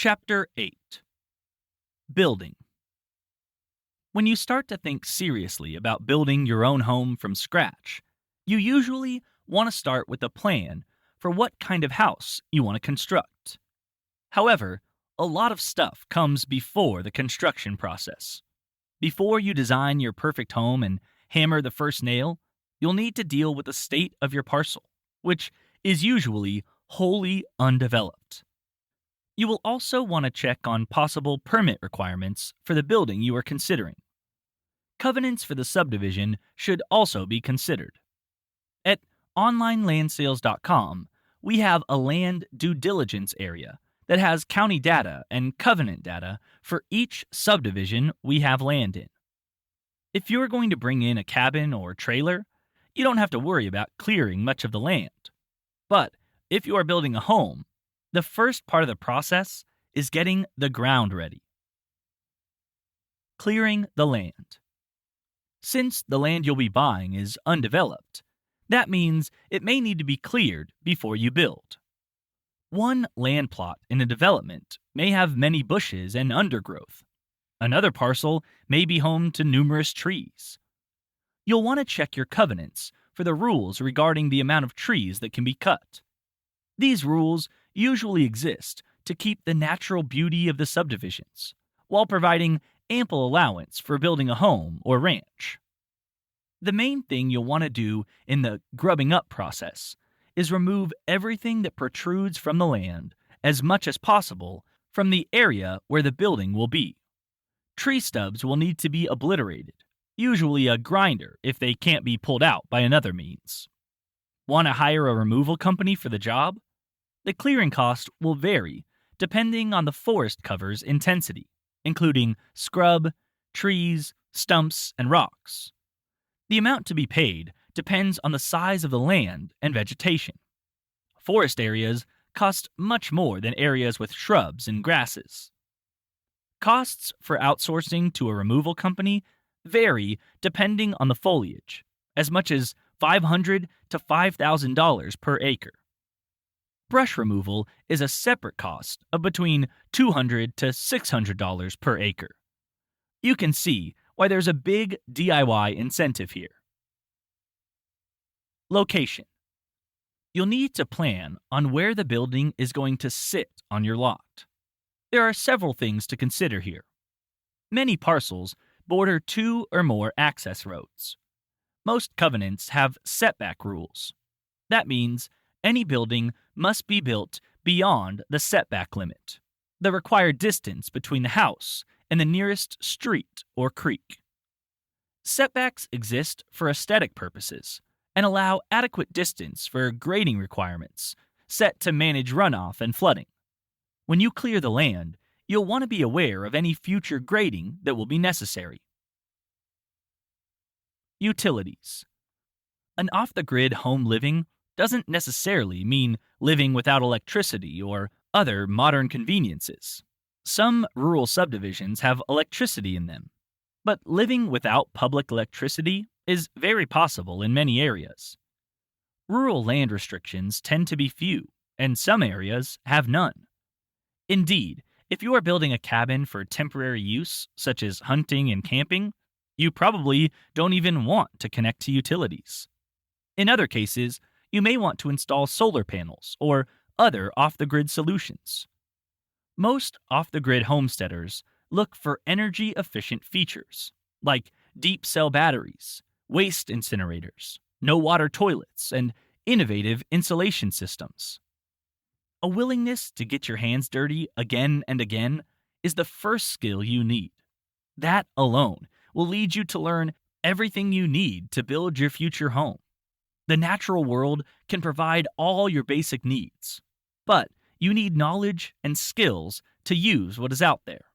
Chapter 8. Building. When you start to think seriously about building your own home from scratch, you usually want to start with a plan for what kind of house you want to construct. However, a lot of stuff comes before the construction process. Before you design your perfect home and hammer the first nail, you'll need to deal with the state of your parcel, which is usually wholly undeveloped. You will also want to check on possible permit requirements for the building you are considering. Covenants for the subdivision should also be considered. At onlinelandsales.com, we have a land due diligence area that has county data and covenant data for each subdivision we have land in. If you're going to bring in a cabin or trailer, you don't have to worry about clearing much of the land. But if you are building a home, the first part of the process is getting the ground ready. Clearing the land. Since the land you'll be buying is undeveloped, that means it may need to be cleared before you build. One land plot in a development may have many bushes and undergrowth. Another parcel may be home to numerous trees. You'll want to check your covenants for the rules regarding the amount of trees that can be cut. These rules usually exist to keep the natural beauty of the subdivisions, while providing ample allowance for building a home or ranch. The main thing you'll want to do in the grubbing up process is remove everything that protrudes from the land as much as possible from the area where the building will be. Tree stubs will need to be obliterated, usually a grinder if they can't be pulled out by another means. Want to hire a removal company for the job? The clearing cost will vary depending on the forest cover's intensity, including scrub, trees, stumps, and rocks. The amount to be paid depends on the size of the land and vegetation. Forest areas cost much more than areas with shrubs and grasses. Costs for outsourcing to a removal company vary depending on the foliage, as much as $500 to $5,000 per acre. Brush removal is a separate cost of between $200 to $600 per acre. You can see why there's a big DIY incentive here. Location. You'll need to plan on where the building is going to sit on your lot. There are several things to consider here. Many parcels border 2 or more access roads. Most covenants have setback rules. That means any building must be built beyond the setback limit, the required distance between the house and the nearest street or creek. Setbacks exist for aesthetic purposes and allow adequate distance for grading requirements set to manage runoff and flooding. When you clear the land, you'll want to be aware of any future grading that will be necessary. Utilities. An off-the-grid home living doesn't necessarily mean living without electricity or other modern conveniences. Some rural subdivisions have electricity in them, but living without public electricity is very possible in many areas. Rural land restrictions tend to be few, and some areas have none. Indeed, if you are building a cabin for temporary use, such as hunting and camping, you probably don't even want to connect to utilities. In other cases, you may want to install solar panels or other off-the-grid solutions. Most off-the-grid homesteaders look for energy-efficient features, like deep cell batteries, waste incinerators, no-water toilets, and innovative insulation systems. A willingness to get your hands dirty again and again is the first skill you need. That alone will lead you to learn everything you need to build your future home. The natural world can provide all your basic needs, but you need knowledge and skills to use what is out there.